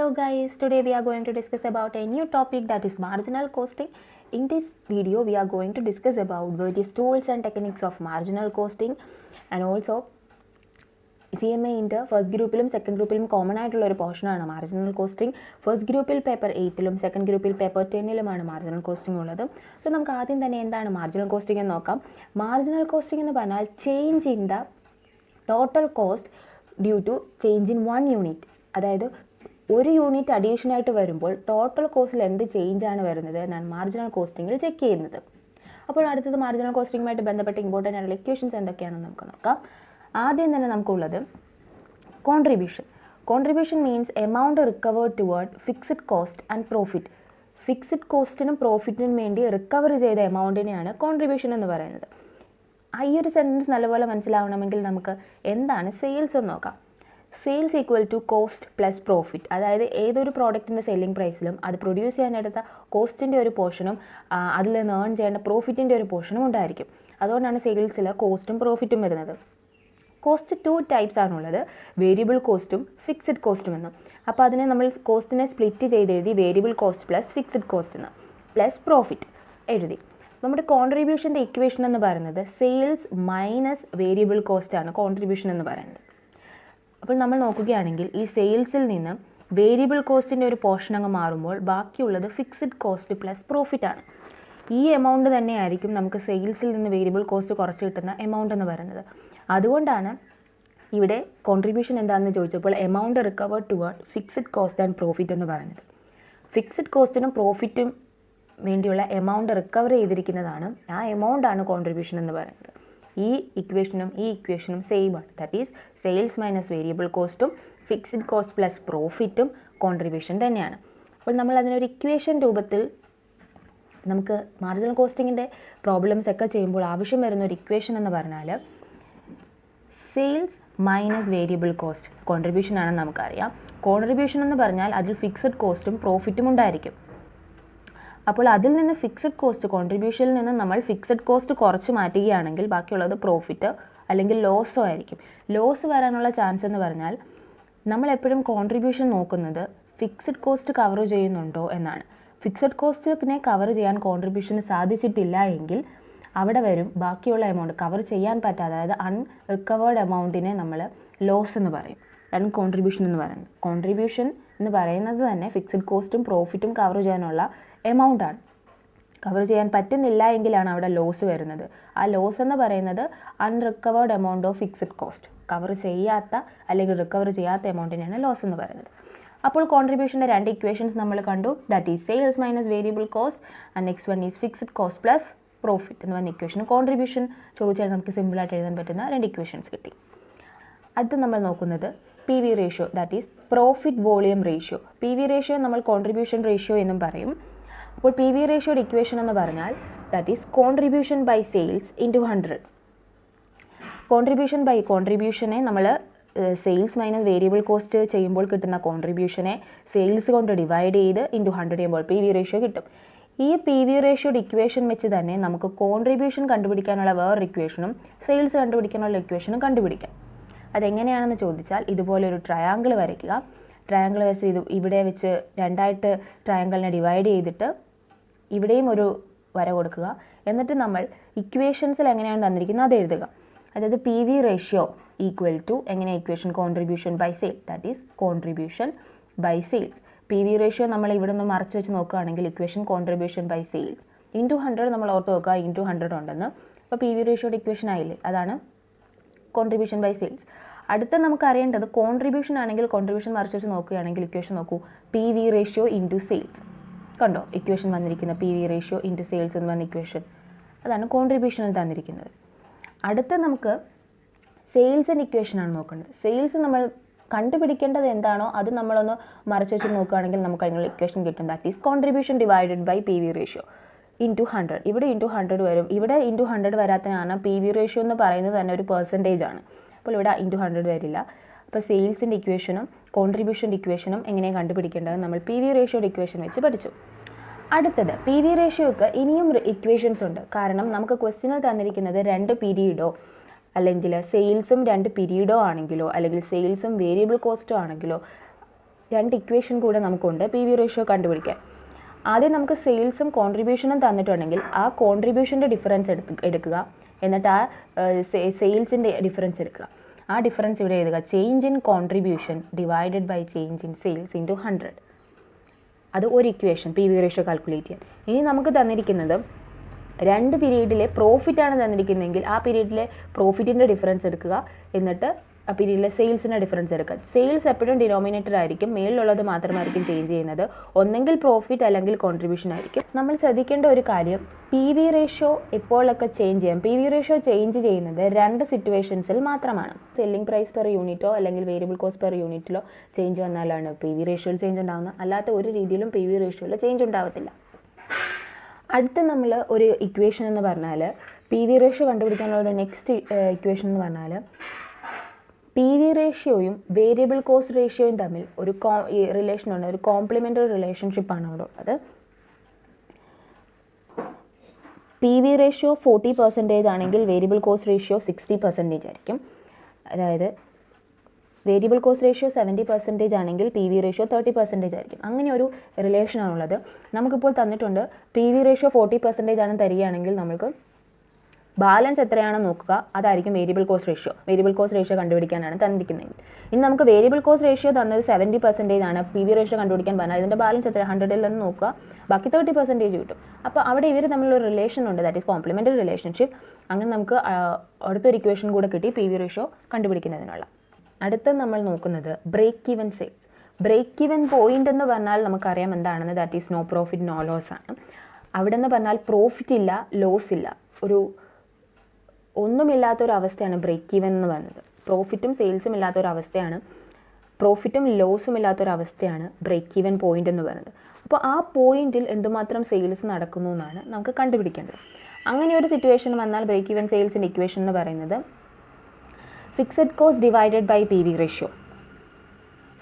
Hello guys, today we are going to discuss about a new topic that is marginal costing. In this video we are going to discuss about various tools and techniques of marginal costing and also CMA ന്റെ first ഗ്രൂപ്പിലും second ഗ്രൂപ്പിലും common ആയിട്ടുള്ള ഒരു പോർഷനാണ് marginal costing. First ഗ്രൂപ്പിൽ paper 8ലും second ഗ്രൂപ്പിൽ paper 10ലുമാണ് marginal costing ഉള്ളത്. So നമുക്ക് ആദ്യം തന്നെ എന്താണ് മാർജിനൽ കോസ്റ്റിംഗ് എന്ന് നോക്കാം. മാർജിനൽ കോസ്റ്റിംഗ് എന്ന് പറഞ്ഞാൽ change in the total cost due to change in one unit. അതായത് ഒരു യൂണിറ്റ് അഡീഷനായിട്ട് വരുമ്പോൾ ടോട്ടൽ കോസ്റ്റിൽ എന്ത് ചേഞ്ച് ആണ് വരുന്നത് എന്നാണ് മാർജിനൽ കോസ്റ്റിങ്ങിൽ ചെക്ക് ചെയ്യുന്നത്. അപ്പോൾ അടുത്തത് മാർജിനൽ കോസ്റ്റിങ്ങുമായിട്ട് ബന്ധപ്പെട്ട ഇമ്പോർട്ടൻ്റ് ആയിട്ടുള്ള ഇക്വേഷൻസ് എന്തൊക്കെയാണെന്ന് നമുക്ക് നോക്കാം. ആദ്യം തന്നെ നമുക്കുള്ളത് contribution. Contribution means amount recovered toward fixed cost and profit. Fixed കോസ്റ്റിനും പ്രോഫിറ്റിനും വേണ്ടി റിക്കവർ ചെയ്ത എമൗണ്ടിനെയാണ് കോൺട്രിബ്യൂഷൻ എന്ന് പറയുന്നത്. ഈ ഒരു സെൻറ്റൻസ് നല്ലപോലെ മനസ്സിലാവണമെങ്കിൽ നമുക്ക് എന്താണ് സെയിൽസ് എന്ന് നോക്കാം. Sales equal to cost plus profit. അതായത് ഏതൊരു പ്രോഡക്റ്റിൻ്റെ സെല്ലിംഗ് പ്രൈസിലും അത് പ്രൊഡ്യൂസ് ചെയ്യാനെടുത്ത കോസ്റ്റിൻ്റെ ഒരു പോർഷനും അതിൽ നിന്ന് ഏൺ ചെയ്യേണ്ട പ്രോഫിറ്റിൻ്റെ ഒരു പോർഷനും ഉണ്ടായിരിക്കും. അതുകൊണ്ടാണ് സെയിൽസിൽ കോസ്റ്റും പ്രോഫിറ്റും വരുന്നത്. കോസ്റ്റ് 2 ടൈപ്സ് ആണുള്ളത്, വേരിയബിൾ കോസ്റ്റും ഫിക്സഡ് കോസ്റ്റും എന്നും. അപ്പോൾ അതിനെ നമ്മൾ കോസ്റ്റിനെ സ്പ്ലിറ്റ് ചെയ്തെഴുതി variable cost plus fixed cost എന്ന് പ്ലസ് പ്രോഫിറ്റ് എഴുതി. നമ്മുടെ കോൺട്രിബ്യൂഷൻ്റെ ഇക്വേഷൻ എന്ന് പറയുന്നത് സെയിൽസ് മൈനസ് വേരിയബിൾ കോസ്റ്റ് ആണ് കോൺട്രിബ്യൂഷൻ എന്ന് പറയുന്നത്. അപ്പോൾ നമ്മൾ നോക്കുകയാണെങ്കിൽ ഈ സെയിൽസിൽ നിന്ന് വേരിയബിൾ കോസ്റ്റിൻ്റെ ഒരു പോർഷൻ അങ്ങ് മാറുമ്പോൾ ബാക്കിയുള്ളത് ഫിക്സഡ് കോസ്റ്റ് പ്ലസ് പ്രോഫിറ്റ് ആണ്. ഈ എമൗണ്ട് തന്നെയായിരിക്കും നമുക്ക് സെയിൽസിൽ നിന്ന് വേരിയബിൾ കോസ്റ്റ് കുറച്ച് കിട്ടുന്ന എമൗണ്ട് എന്ന് പറയുന്നത്. അതുകൊണ്ടാണ് ഇവിടെ കോൺട്രിബ്യൂഷൻ എന്താണെന്ന് ചോദിച്ചപ്പോൾ amount recovered toward fixed cost and profit എന്ന് പറയുന്നത്. ഫിക്സഡ് കോസ്റ്റിനും പ്രോഫിറ്റും വേണ്ടിയുള്ള എമൗണ്ട് റിക്കവർ ചെയ്തിരിക്കുന്നതാണ്, ആ എമൗണ്ടാണ് കോൺട്രിബ്യൂഷൻ എന്ന് പറയുന്നത്. ഈ ഇക്വേഷനും സെയിം ആണ്. That is sales minus variable കോസ്റ്റും ഫിക്സഡ് കോസ്റ്റ് പ്ലസ് പ്രോഫിറ്റും കോൺട്രിബ്യൂഷൻ തന്നെയാണ്. അപ്പോൾ നമ്മൾ അതിനൊരു ഇക്വേഷൻ രൂപത്തിൽ നമുക്ക് മാർജിനൽ കോസ്റ്റിങ്ങിൻ്റെ പ്രോബ്ലംസ് ഒക്കെ ചെയ്യുമ്പോൾ ആവശ്യം വരുന്ന ഒരു ഇക്വേഷൻ എന്ന് പറഞ്ഞാൽ sales minus variable cost contribution ആണെന്ന് നമുക്കറിയാം. കോൺട്രിബ്യൂഷൻ എന്ന് പറഞ്ഞാൽ അതിൽ ഫിക്സഡ് കോസ്റ്റും പ്രോഫിറ്റും ഉണ്ടായിരിക്കും. അപ്പോൾ അതിൽ നിന്ന് ഫിക്സഡ് കോസ്റ്റ് കോൺട്രിബ്യൂഷനിൽ നിന്ന് നമ്മൾ ഫിക്സഡ് കോസ്റ്റ് കുറച്ച് മാറ്റുകയാണെങ്കിൽ ബാക്കിയുള്ളത് പ്രോഫിറ്റ് അല്ലെങ്കിൽ ലോസോ ആയിരിക്കും. ലോസ് വരാനുള്ള ചാൻസ് എന്ന് പറഞ്ഞാൽ നമ്മൾ എപ്പോഴും കോൺട്രിബ്യൂഷൻ നോക്കുന്നത് ഫിക്സഡ് കോസ്റ്റ് കവർ ചെയ്യുന്നുണ്ടോ എന്നാണ്. ഫിക്സഡ് കോസ്റ്റിനെ കവർ ചെയ്യാൻ കോൺട്രിബ്യൂഷന് സാധിച്ചിട്ടില്ല എങ്കിൽ അവിടെ വരും ബാക്കിയുള്ള എമൗണ്ട് കവർ ചെയ്യാൻ പറ്റാതെ, അതായത് അൺറിക്കവേർഡ് എമൗണ്ടിനെ നമ്മൾ ലോസ് എന്ന് പറയും. അതാണ് കോൺട്രിബ്യൂഷൻ എന്ന് പറയുന്നത്. കോൺട്രിബ്യൂഷൻ എന്ന് പറയുന്നത് തന്നെ ഫിക്സഡ് കോസ്റ്റും പ്രോഫിറ്റും കവർ ചെയ്യാനുള്ള എമൗണ്ടാണ്. കവർ ചെയ്യാൻ പറ്റുന്നില്ല എങ്കിലാണ് അവിടെ ലോസ് വരുന്നത്. ആ ലോസ് എന്ന് പറയുന്നത് unrecovered amount of fixed cost, cover ചെയ്യാത്ത അല്ലെങ്കിൽ റിക്കവർ ചെയ്യാത്ത എമൗണ്ടിനെയാണ് ലോസ് എന്ന് പറയുന്നത്. അപ്പോൾ കോൺട്രിബ്യൂഷൻ്റെ 2 ഇക്വേഷൻസ് നമ്മൾ കണ്ടു. That is sales minus variable cost and next one is fixed cost plus profit എന്ന് പറഞ്ഞ ഇക്വേഷൻ. കോൺട്രിബ്യൂഷൻ ചോദിച്ചാൽ നമുക്ക് സിമ്പിളായിട്ട് എഴുതാൻ പറ്റുന്ന 2 ഇക്വേഷൻസ് കിട്ടി. അടുത്ത് നമ്മൾ നോക്കുന്നത് P V ratio, that is profit volume ratio. P V ratio നമ്മൾ കോൺട്രിബ്യൂഷൻ റേഷ്യോ എന്നും പറയും. അപ്പോൾ പി വി റേഷ്യോയുടെ ഇക്വേഷൻ എന്ന് പറഞ്ഞാൽ that is contribution by sales into 100. കോൺട്രിബ്യൂഷനെ നമ്മൾ സെയിൽസ് മൈനസ് വേരിയബിൾ കോസ്റ്റ് ചെയ്യുമ്പോൾ കിട്ടുന്ന കോൺട്രിബ്യൂഷനെ സെയിൽസ് കൊണ്ട് ഡിവൈഡ് ചെയ്ത് ഇൻറ്റു 100 ചെയ്യുമ്പോൾ പി വി റേഷ്യോ കിട്ടും. ഈ പി വി റേഷ്യോയുടെ ഇക്വേഷൻ വെച്ച് തന്നെ നമുക്ക് കോൺട്രിബ്യൂഷൻ കണ്ടുപിടിക്കാനുള്ള വേറൊരു ഇക്വേഷനും സെയിൽസ് കണ്ടുപിടിക്കാനുള്ള ഇക്വേഷനും കണ്ടുപിടിക്കാം. അതെങ്ങനെയാണെന്ന് ചോദിച്ചാൽ ഇതുപോലൊരു ട്രയാങ്കിൾ വരയ്ക്കുക. ട്രയാങ്കിൾ വെച്ച് ഇവിടെ വെച്ച് 2ആയിട്ട് ട്രയാങ്കിളിനെ ഡിവൈഡ് ചെയ്തിട്ട് ഇവിടെയും ഒരു വര കൊടുക്കുക. എന്നിട്ട് നമ്മൾ ഇക്വേഷൻസിൽ എങ്ങനെയാണ് തന്നിരിക്കുന്നത് അത് എഴുതുക. അതായത് P V ratio equal to എങ്ങനെ equation contribution by sale, that is contribution by sales. P V ratio നമ്മൾ ഇവിടെ നിന്ന് മറച്ച് വെച്ച് നോക്കുകയാണെങ്കിൽ equation contribution by sales into 100 നമ്മൾ ഓർത്ത് നോക്കുക, ഇൻറ്റു 100 ഉണ്ടെന്ന്. അപ്പോൾ പി വി റേഷ്യോയുടെ ഇക്വേഷൻ ആയില്ലേ, അതാണ് കോൺട്രിബ്യൂഷൻ ബൈ സെയിൽസ്. അടുത്ത നമുക്ക് അറിയേണ്ടത് കോൺട്രിബ്യൂഷൻ ആണെങ്കിൽ കോൺട്രിബ്യൂഷൻ മറിച്ച് വെച്ച് നോക്കുകയാണെങ്കിൽ ഇക്വേഷൻ നോക്കൂ, P V ratio into sales. കണ്ടോ ഇക്വേഷൻ വന്നിരിക്കുന്ന P V ratio into sales എന്ന് പറഞ്ഞ ഇക്വേഷൻ, അതാണ് കോൺട്രിബ്യൂഷനിൽ തന്നിരിക്കുന്നത്. അടുത്ത നമുക്ക് സെയിൽസിൻ്റെ ഇക്വേഷനാണ് നോക്കേണ്ടത്. സെയിൽസ് നമ്മൾ കണ്ടുപിടിക്കേണ്ടത് എന്താണോ അത് നമ്മളൊന്ന് മറിച്ച് വെച്ച് നോക്കുകയാണെങ്കിൽ നമുക്ക് അതിനുള്ള ഇക്വേഷൻ കിട്ടും. That is contribution divided by P V ratio into 100. ഇവിടെ ഇൻറ്റു 100 വരും. ഇവിടെ ഇൻറ്റു 100 വരാത്തതിന് കാരണം പി വി റേഷ്യോ എന്ന് പറയുന്നത് തന്നെ ഒരു പെർസെൻറ്റേജ് ആണ്. അപ്പോൾ ഇവിടെ ഇൻറ്റു 100 വരില്ല. അപ്പോൾ സെയിൽസിൻ്റെ ഇക്വേഷനും കോൺട്രിബ്യൂഷൻ്റെ ഇക്വേഷനും എങ്ങനെയാണ് കണ്ടുപിടിക്കേണ്ടത് നമ്മൾ പി വി റേഷ്യോയുടെ ഇക്വേഷൻ വെച്ച് പഠിച്ചു. അടുത്തത് പി വി റേഷ്യോക്ക് ഇനിയും ഇക്വേഷൻസ് ഉണ്ട്. കാരണം നമുക്ക് ക്വസ്റ്റ്യനിൽ തന്നിരിക്കുന്നത് 2 പീരീഡോ അല്ലെങ്കിൽ സെയിൽസും 2 പീരീഡോ ആണെങ്കിലോ അല്ലെങ്കിൽ സെയിൽസും വേരിയബിൾ കോസ്റ്റോ ആണെങ്കിലോ രണ്ട് ഇക്വേഷൻ കൂടെ നമുക്കുണ്ട് പി വി റേഷ്യോ കണ്ടുപിടിക്കാൻ. ആദ്യം നമുക്ക് സെയിൽസും കോൺട്രിബ്യൂഷനും തന്നിട്ടുണ്ടെങ്കിൽ ആ കോൺട്രിബ്യൂഷൻ്റെ ഡിഫറൻസ് എടുക്കുക, എന്നിട്ട് ആ സെയിൽസിൻ്റെ ഡിഫറൻസ് എടുക്കുക. ആ ഡിഫറൻസ് ഇവിടെ എഴുതുക. Change in contribution divided by change in sales into 100. അത് ഒരു equation P V ratio calculate ചെയ്യാൻ. ഇനി നമുക്ക് തന്നിരിക്കുന്നത് രണ്ട് പീരീഡിലെ പ്രോഫിറ്റാണ് തന്നിരിക്കുന്നതെങ്കിൽ ആ പീരീഡിലെ പ്രോഫിറ്റിൻ്റെ ഡിഫറൻസ് എടുക്കുക, എന്നിട്ട് ആ പീരീഡിലെ സെയിൽസിൻ്റെ ഡിഫറൻസ് എടുക്കുക. സെയിൽസ് എപ്പോഴും ഡിനോമിനേറ്റർ ആയിരിക്കും, മേളിലുള്ളത് മാത്രമായിരിക്കും ചേഞ്ച് ചെയ്യുന്നത്. ഒന്നെങ്കിൽ പ്രോഫിറ്റ് അല്ലെങ്കിൽ കോൺട്രിബ്യൂഷൻ ആയിരിക്കും. നമ്മൾ ശ്രദ്ധിക്കേണ്ട ഒരു കാര്യം, പി വി റേഷ്യോ എപ്പോഴൊക്കെ ചേഞ്ച് ചെയ്യാം. പി വി റേഷ്യോ ചേഞ്ച് ചെയ്യുന്നത് രണ്ട് സിറ്റുവേഷൻസിൽ മാത്രമാണ്. സെല്ലിംഗ് പ്രൈസ് പെർ യൂണിറ്റോ അല്ലെങ്കിൽ വേരിയബിൾ കോസ്റ്റ് പെർ യൂണിറ്റിലോ ചേഞ്ച് വന്നാലാണ് പി വി റേഷ്യോയിൽ ചേഞ്ച് ഉണ്ടാകുന്നത്. അല്ലാത്ത ഒരു രീതിയിലും പി വി റേഷ്യോയിൽ ചേഞ്ച് ഉണ്ടാകത്തില്ല. അടുത്ത നമ്മൾ ഒരു ഇക്വേഷൻ എന്ന് പറഞ്ഞാൽ, പി വി റേഷ്യോ കണ്ടുപിടിക്കാനുള്ള ഒരു നെക്സ്റ്റ് ഇക്വേഷൻ എന്ന് പറഞ്ഞാൽ, പി വി റേഷ്യോയും വേരിയബിൾ കോസ്റ്റ് റേഷ്യോയും തമ്മിൽ ഒരു റിലേഷനുണ്ട്, ഒരു കോംപ്ലിമെൻ്ററി റിലേഷൻഷിപ്പാണ് അവിടെ ഉള്ളത്. പി വി റേഷ്യോ 40% ആണെങ്കിൽ വേരിയബിൾ കോസ്റ്റ് റേഷ്യോ 60% ആയിരിക്കും. അതായത് വേരിയബിൾ കോസ്റ്റ് റേഷ്യോ 70% ആണെങ്കിൽ പി വി റേഷ്യോ 30% ആയിരിക്കും. അങ്ങനെ ഒരു റിലേഷനാണുള്ളത്. നമുക്കിപ്പോൾ തന്നിട്ടുണ്ട് പി വി റേഷ്യോ 40% ആണ് തരികയാണെങ്കിൽ നമുക്ക് ബാലൻസ് എത്രയാണെന്ന് നോക്കുക, അതായിരിക്കും variable cost ratio. Variable cost ratio കണ്ടുപിടിക്കാനാണ് തന്നിരിക്കുന്നതെങ്കിൽ. ഇനി നമുക്ക് വേരിയബിൾ കോസ്റ്റ് റേഷ്യോ തന്നത് 70% ആണ്, പി വി റേഷ്യോ കണ്ടുപിടിക്കാൻ പറഞ്ഞാൽ ഇതിൻ്റെ ബാലൻസ് എത്ര 100ൽ നിന്ന് നോക്കുക, ബാക്കി 30% കിട്ടും. അപ്പോൾ അവിടെ ഇവർ തമ്മിലൊരു റിലേഷൻ ഉണ്ട്, ദാറ്റ് ഈസ് കോംപ്ലിമെൻ്ററി റിലേഷൻഷിപ്പ്. അങ്ങനെ നമുക്ക് അടുത്തൊരു ഇക്വേഷൻ കൂടെ കിട്ടി പി വി റേഷ്യോ കണ്ടുപിടിക്കുന്നതിനുള്ള. അടുത്ത നമ്മൾ നോക്കുന്നത് break even sales. Break even point എന്ന് പറഞ്ഞാൽ നമുക്കറിയാം എന്താണെന്ന്, that is no profit no loss ആണ്. അവിടെ നിന്ന് പറഞ്ഞാൽ പ്രോഫിറ്റ് ഇല്ല ലോസ് ഇല്ല, ഒരു ഒന്നുമില്ലാത്തൊരവസ്ഥയാണ് ബ്രേക്ക് ഈവൻ എന്ന് പറയുന്നത്. പ്രോഫിറ്റും സെയിൽസും ഇല്ലാത്തൊരവസ്ഥയാണ്, പ്രോഫിറ്റും ലോസും ഇല്ലാത്തൊരവസ്ഥയാണ് ബ്രേക്ക് ഈവൻ പോയിന്റ് എന്ന് പറയുന്നത്. അപ്പോൾ ആ പോയിന്റിൽ എന്തുമാത്രം സെയിൽസ് നടക്കുന്നു എന്നാണ് നമുക്ക് കണ്ടുപിടിക്കേണ്ടത്. അങ്ങനെ ഒരു സിറ്റുവേഷൻ വന്നാൽ ബ്രേക്ക് ഈവൻ സെയിൽസിൻ്റെ ഇക്വേഷൻ എന്ന് പറയുന്നത് fixed cost divided by P V ratio.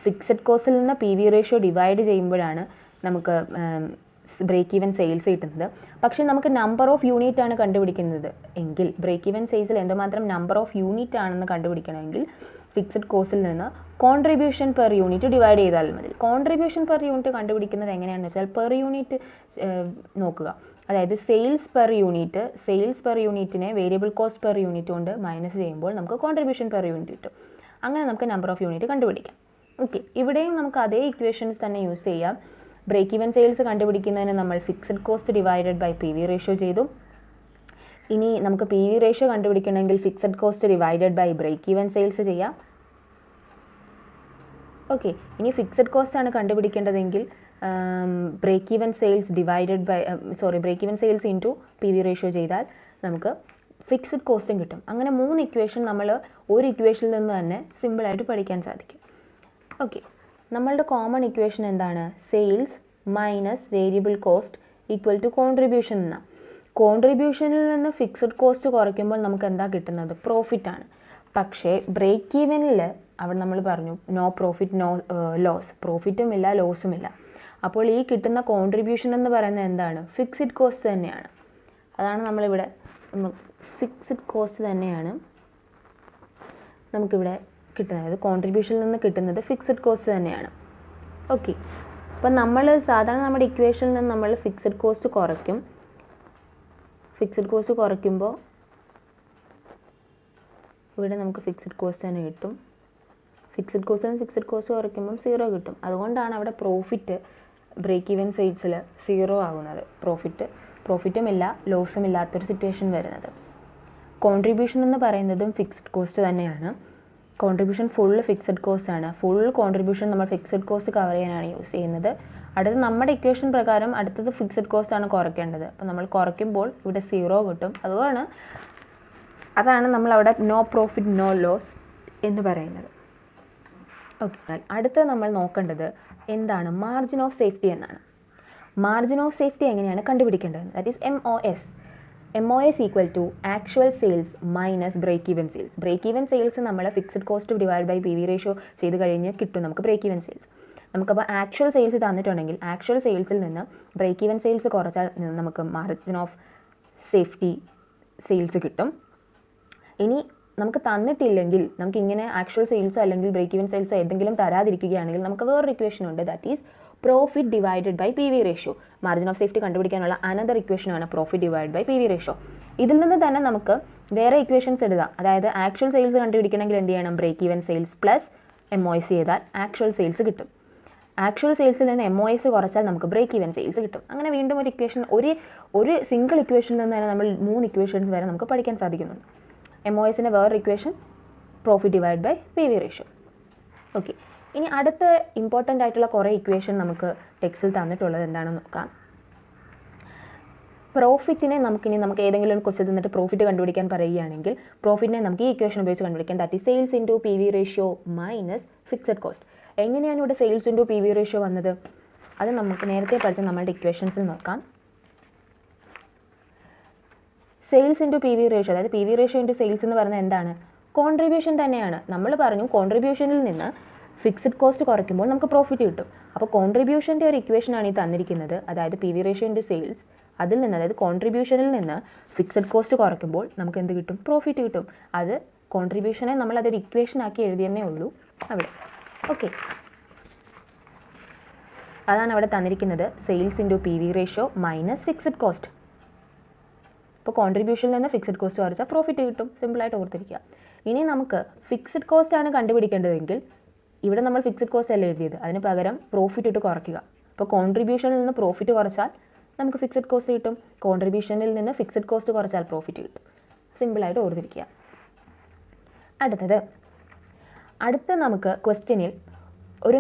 Fixed കോസ്റ്റിൽ നിന്ന് പി വി റേഷ്യോ ഡിവൈഡ് ചെയ്യുമ്പോഴാണ് നമുക്ക് ബ്രേക്ക് ഈവൻ സെയിൽസ് കിട്ടുന്നത്. പക്ഷേ നമുക്ക് നമ്പർ ഓഫ് യൂണിറ്റ് ആണ് കണ്ടുപിടിക്കുന്നത് എങ്കിൽ, ബ്രേക്ക് ഈവൻ സെയിൽസിൽ എന്തുമാത്രം നമ്പർ ഓഫ് യൂണിറ്റ് ആണെന്ന് കണ്ടുപിടിക്കണമെങ്കിൽ ഫിക്സഡ് കോസ്റ്റിൽ നിന്ന് കോൺട്രിബ്യൂഷൻ പെർ യൂണിറ്റ് ഡിവൈഡ് ചെയ്താൽ മതി. കോൺട്രിബ്യൂഷൻ പെർ യൂണിറ്റ് കണ്ടുപിടിക്കുന്നത് എങ്ങനെയാണെന്ന് വെച്ചാൽ പെർ യൂണിറ്റ് നോക്കുക. അതായത് സെയിൽസ് പെർ യൂണിറ്റിനെ വേരിയബിൾ കോസ്റ്റ് പെർ യൂണിറ്റ് കൊണ്ട് മൈനസ് ചെയ്യുമ്പോൾ നമുക്ക് കോൺട്രിബ്യൂഷൻ പെർ യൂണിറ്റ് കിട്ടും. അങ്ങനെ നമുക്ക് നമ്പർ ഓഫ് യൂണിറ്റ് കണ്ടുപിടിക്കാം. ഓക്കെ, ഇവിടെയും നമുക്ക് അതേ ഇക്വേഷൻസ് തന്നെ യൂസ് ചെയ്യാം. ബ്രേക്ക് ഈവൻ സെയിൽസ് കണ്ടുപിടിക്കുന്നതിന് നമ്മൾ fixed cost divided by P V ratio ചെയ്തു. ഇനി നമുക്ക് പി വി റേഷ്യോ കണ്ടുപിടിക്കണമെങ്കിൽ fixed cost divided by break even sales ചെയ്യാം. ഓക്കെ, ഇനി ഫിക്സഡ് കോസ്റ്റ് ആണ് കണ്ടുപിടിക്കേണ്ടതെങ്കിൽ break even sales into P V ratio ചെയ്താൽ നമുക്ക് ഫിക്സഡ് കോസ്റ്റും കിട്ടും. അങ്ങനെ 3 ഇക്വേഷൻ നമ്മൾ ഒരു ഇക്വേഷനിൽ നിന്ന് തന്നെ സിമ്പിളായിട്ട് പഠിക്കാൻ സാധിക്കും. ഓക്കെ, നമ്മളുടെ കോമൺ ഇക്വേഷൻ എന്താണ്? Sales minus variable cost equal to contribution എന്നാണ്. കോൺട്രിബ്യൂഷനിൽ നിന്ന് ഫിക്സഡ് കോസ്റ്റ് കുറയ്ക്കുമ്പോൾ നമുക്ക് എന്താ കിട്ടുന്നത്? പ്രോഫിറ്റാണ്. പക്ഷേ ബ്രേക്ക് ഈവനിൽ അവിടെ നമ്മൾ പറഞ്ഞു നോ പ്രോഫിറ്റ് നോ ലോസ്, പ്രോഫിറ്റും ഇല്ല ലോസും ഇല്ല. അപ്പോൾ ഈ കിട്ടുന്ന കോൺട്രിബ്യൂഷൻ എന്ന് പറയുന്നത് എന്താണ്? ഫിക്സഡ് കോസ്റ്റ് തന്നെയാണ്. അതാണ് നമ്മളിവിടെ ഫിക്സഡ് കോസ്റ്റ് തന്നെയാണ് നമുക്കിവിടെ കിട്ടുന്നത്. കോൺട്രിബ്യൂഷനിൽ നിന്ന് കിട്ടുന്നത് ഫിക്സഡ് കോസ്റ്റ് തന്നെയാണ്. ഓക്കെ, അപ്പം നമ്മൾ സാധാരണ നമ്മുടെ ഇക്വേഷനിൽ നിന്ന് നമ്മൾ ഫിക്സഡ് കോസ്റ്റ് കുറയ്ക്കും. ഫിക്സഡ് കോസ്റ്റ് കുറയ്ക്കുമ്പോൾ ഇവിടെ നമുക്ക് ഫിക്സഡ് കോസ്റ്റ് തന്നെ കിട്ടും. ഫിക്സഡ് കോസ്റ്റ് കുറയ്ക്കുമ്പം 0 കിട്ടും. അതുകൊണ്ടാണ് അവിടെ പ്രോഫിറ്റ് ബ്രേക്ക് ഈവൻ സെയിൽസിൽ 0 ആകുന്നത്. പ്രോഫിറ്റും ഇല്ല ലോസും ഇല്ലാത്തൊരു സിറ്റുവേഷൻ വരുന്നത്. കോൺട്രിബ്യൂഷൻ എന്ന് പറയുന്നതും ഫിക്സഡ് കോസ്റ്റ് തന്നെയാണ്. കോൺട്രിബ്യൂഷൻ ഫുള്ള് ഫിക്സഡ് കോസ്റ്റ് ആണ്. ഫുൾ കോൺട്രിബ്യൂഷൻ നമ്മൾ ഫിക്സഡ് കോസ്റ്റ് കവർ ചെയ്യാനാണ് യൂസ് ചെയ്യുന്നത്. അടുത്ത് നമ്മുടെ ഇക്വേഷൻ പ്രകാരം അടുത്തത് ഫിക്സഡ് കോസ്റ്റ് ആണ് കുറയ്ക്കേണ്ടത്. അപ്പോൾ നമ്മൾ കുറയ്ക്കുമ്പോൾ ഇവിടെ 0 കിട്ടും. അതാണ് നമ്മളവിടെ നോ പ്രോഫിറ്റ് നോ ലോസ് എന്ന് പറയുന്നത്. ഓക്കെ, അടുത്ത നമ്മൾ നോക്കേണ്ടത് എന്താണ്? മാർജിൻ ഓഫ് സേഫ്റ്റി എന്നാണ്. മാർജിൻ ഓഫ് സേഫ്റ്റി എങ്ങനെയാണ് കണ്ടുപിടിക്കേണ്ടത്? That is MOS equal to actual sales minus break even sales. Break even sales നമ്മൾ fixed cost divide by P V ratio ചെയ്ത് കഴിഞ്ഞ് കിട്ടും നമുക്ക് ബ്രേക്ക് ഈവൻ സെയിൽസ്. നമുക്കപ്പോൾ ആക്ച്വൽ സെയിൽസ് തന്നിട്ടുണ്ടെങ്കിൽ ആക്ച്വൽ സെയിൽസിൽ നിന്ന് ബ്രേക്ക് ഈവൻ സെയിൽസ് കുറച്ചാൽ നമുക്ക് മാർജിൻ ഓഫ് സേഫ്റ്റി സെയിൽസ് കിട്ടും. ഇനി നമുക്ക് തന്നിട്ടില്ലെങ്കിൽ, നമുക്ക് ഇങ്ങനെ ആക്ച്വൽ സെയിൽസോ അല്ലെങ്കിൽ ബ്രേക്ക് ഈവൻ സെയിൽസോ ഏതെങ്കിലും തരാതിരിക്കുകയാണെങ്കിൽ നമുക്ക് വേറൊരു ഇക്വേഷൻ ഉണ്ട്, that is profit divided by P V ratio. Margin of safety കണ്ടുപിടിക്കാനുള്ള അനദർ ഇക്വേഷനാണ് profit divide by P V ratio. ഇതിൽ നിന്ന് തന്നെ നമുക്ക് വേറെ ഇക്വേഷൻസ് എഴുതാം. അതായത് ആക്ച്വൽ സെയിൽസ് കണ്ടുപിടിക്കണമെങ്കിൽ എന്ത് ചെയ്യണം? Break even sales plus MOS ചെയ്താൽ ആക്ച്വൽ സെയിൽസ് കിട്ടും. ആക്ച്വൽ സെയിൽസിൽ നിന്ന് MOS കുറച്ചാൽ നമുക്ക് ബ്രേക്ക് ഈവൻ സെയിൽസ് കിട്ടും. അങ്ങനെ വീണ്ടും ഒരു ഇക്വേഷൻ, ഒരു സിംഗിൾ ഇക്വേഷനിൽ നിന്ന് തന്നെ നമ്മൾ 3 ഇക്വേഷൻസ് വരെ നമുക്ക് പഠിക്കാൻ സാധിക്കുന്നുണ്ട്. MOSൻ്റെ വേറൊരു equation profit divide by P V ratio. Okay, ഇനി അടുത്ത ഇമ്പോർട്ടൻ്റ് ആയിട്ടുള്ള കുറേ ഇക്വേഷൻ നമുക്ക് ടെക്സ്റ്റിൽ തന്നിട്ടുള്ളത് എന്താണെന്ന് നോക്കാം. പ്രോഫിറ്റിനെ നമുക്ക് ഏതെങ്കിലും ഒരു ക്വസ്റ്റ്യൻ തന്നിട്ട് പ്രോഫിറ്റ് കണ്ടുപിടിക്കാൻ പറയുകയാണെങ്കിൽ പ്രോഫിറ്റിനെ നമുക്ക് ഈ ഇക്വേഷൻ ഉപയോഗിച്ച് കണ്ടുപിടിക്കാം. That is sales into P V ratio minus fixed cost. എങ്ങനെയാണ് ഇവിടെ sales into P V ratio വന്നത്? അത് നമുക്ക് നേരത്തെ പഠിച്ച നമ്മളുടെ ഇക്വേഷൻസിൽ നോക്കാം. Sales into P V ratio, അതായത് P V ratio into sales എന്ന് പറയുന്നത് എന്താണ്? കോൺട്രിബ്യൂഷൻ തന്നെയാണ്. നമ്മൾ പറഞ്ഞു കോൺട്രിബ്യൂഷനിൽ നിന്ന് ഫിക്സഡ് കോസ്റ്റ് കുറയ്ക്കുമ്പോൾ നമുക്ക് പ്രോഫിറ്റ് കിട്ടും. അപ്പോൾ കോൺട്രിബ്യൂഷൻ്റെ ഒരു ഇക്വേഷനാണ് ഈ തന്നിരിക്കുന്നത്. അതായത് P V ratio into sales, അതിൽ നിന്ന്, അതായത് കോൺട്രിബ്യൂഷനിൽ നിന്ന് ഫിക്സഡ് കോസ്റ്റ് കുറയ്ക്കുമ്പോൾ നമുക്ക് എന്ത് കിട്ടും? പ്രോഫിറ്റ് കിട്ടും. അത് കോൺട്രിബ്യൂഷനെ നമ്മൾ അതൊരു ഇക്വേഷൻ ആക്കി എഴുതിയെന്നേ ഉള്ളൂ അവിടെ. ഓക്കെ, അതാണ് അവിടെ തന്നിരിക്കുന്നത്, sales into P V ratio minus fixed cost. ഇപ്പോൾ കോൺട്രിബ്യൂഷനിൽ നിന്ന് ഫിക്സഡ് കോസ്റ്റ് കുറച്ചാൽ പ്രോഫിറ്റ് കിട്ടും. സിമ്പിളായിട്ട് ഓർത്തിരിക്കുക. ഇനി നമുക്ക് ഫിക്സഡ് കോസ്റ്റ് ആണ് കണ്ടുപിടിക്കേണ്ടതെങ്കിൽ ഇവിടെ നമ്മൾ ഫിക്സഡ് കോസ്റ്റ് അല്ല എഴുതിയത്, അതിന് പകരം പ്രോഫിറ്റ് ഇട്ട് കുറയ്ക്കുക. അപ്പോൾ കോൺട്രിബ്യൂഷനിൽ നിന്ന് പ്രോഫിറ്റ് കുറച്ചാൽ നമുക്ക് ഫിക്സഡ് കോസ്റ്റ് കിട്ടും. കോൺട്രിബ്യൂഷനിൽ നിന്ന് ഫിക്സഡ് കോസ്റ്റ് കുറച്ചാൽ പ്രോഫിറ്റ് കിട്ടും. സിമ്പിളായിട്ട് ഓർത്തിരിക്കുക. അടുത്ത നമുക്ക് ക്വസ്റ്റ്യനിൽ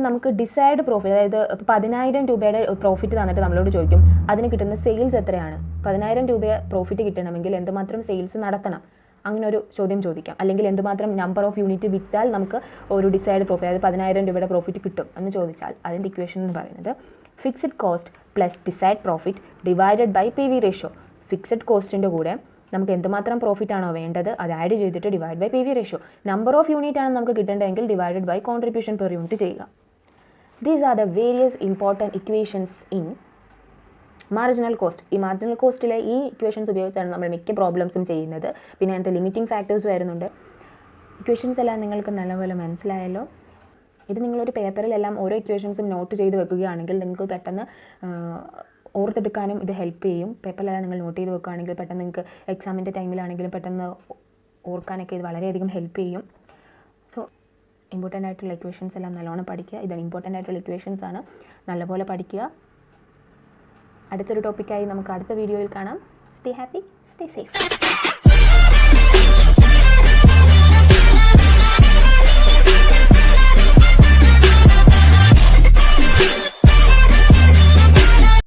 നമുക്ക് ഡിസൈഡ് പ്രോഫിറ്റ്, അതായത് 10,000 രൂപയുടെ പ്രോഫിറ്റ് തന്നിട്ട് നമ്മളോട് ചോദിക്കും അതിന് കിട്ടുന്ന സെയിൽസ് എത്രയാണ്? 10,000 രൂപ പ്രോഫിറ്റ് കിട്ടണമെങ്കിൽ എന്തുമാത്രം സെയിൽസ് നടത്തണം? അങ്ങനെ ഒരു ചോദ്യം ചോദിക്കാം. അല്ലെങ്കിൽ എന്തുമാത്രം നമ്പർ ഓഫ് യൂണിറ്റ് വിറ്റാൽ നമുക്ക് ഒരു ഡിസൈഡ് പ്രോഫിറ്റ്, അതായത് 10,000 രൂപയുടെ പ്രോഫിറ്റ് കിട്ടും എന്ന് ചോദിച്ചാൽ അതിൻ്റെ ഇക്വേഷൻ എന്ന് പറയുന്നത് fixed cost plus desired profit divided by P V ratio. Fixed കോസ്റ്റിൻ്റെ കൂടെ നമുക്ക് എന്തുമാത്രം പ്രോഫിറ്റ് ആണോ വേണ്ടത് അത് ആഡ് ചെയ്തിട്ട് divide by P V ratio. Number of unit ആണ് നമുക്ക് കിട്ടേണ്ടതെങ്കിൽ divided by contribution per unit ചെയ്യുക. These are the various important equations in marginal cost. ഈ മാർജിനൽ കോസ്റ്റിലെ ഈ ഇക്വേഷൻസ് ഉപയോഗിച്ചാണ് നമ്മൾ മിക്ക പ്രോബ്ലംസും ചെയ്യുന്നത്. പിന്നെ അതിൻ്റെ ലിമിറ്റിംഗ് ഫാക്ടേഴ്സ് വരുന്നുണ്ട്. ഇക്വേഷൻസ് എല്ലാം നിങ്ങൾക്ക് നല്ലപോലെ മനസ്സിലായല്ലോ. ഇത് നിങ്ങളൊരു പേപ്പറിലെല്ലാം ഓരോ ഇക്വേഷൻസും നോട്ട് ചെയ്ത് വെക്കുകയാണെങ്കിൽ നിങ്ങൾക്ക് പെട്ടെന്ന് ഓർത്തെടുക്കാനും ഇത് ഹെൽപ്പ് ചെയ്യും. പേപ്പറിലെല്ലാം നിങ്ങൾ നോട്ട് ചെയ്ത് വെക്കുകയാണെങ്കിൽ പെട്ടെന്ന് നിങ്ങൾക്ക് എക്സാമിൻ്റെ ടൈമിലാണെങ്കിലും പെട്ടെന്ന് ഓർക്കാനൊക്കെ ഇത് വളരെയധികം ഹെൽപ്പ് ചെയ്യും. സോ ഇമ്പോർട്ടൻ്റ് ആയിട്ടുള്ള ഇക്വേഷൻസ് എല്ലാം നല്ലോണം പഠിക്കുക. ഇതാണ് ഇമ്പോർട്ടൻ്റ് ആയിട്ടുള്ള ഇക്വേഷൻസ് ആണ്, നല്ലപോലെ പഠിക്കുക. അടുത്തൊരു ടോപ്പിക്കായി നമുക്ക് അടുത്ത വീഡിയോയിൽ കാണാം. Stay happy, stay safe.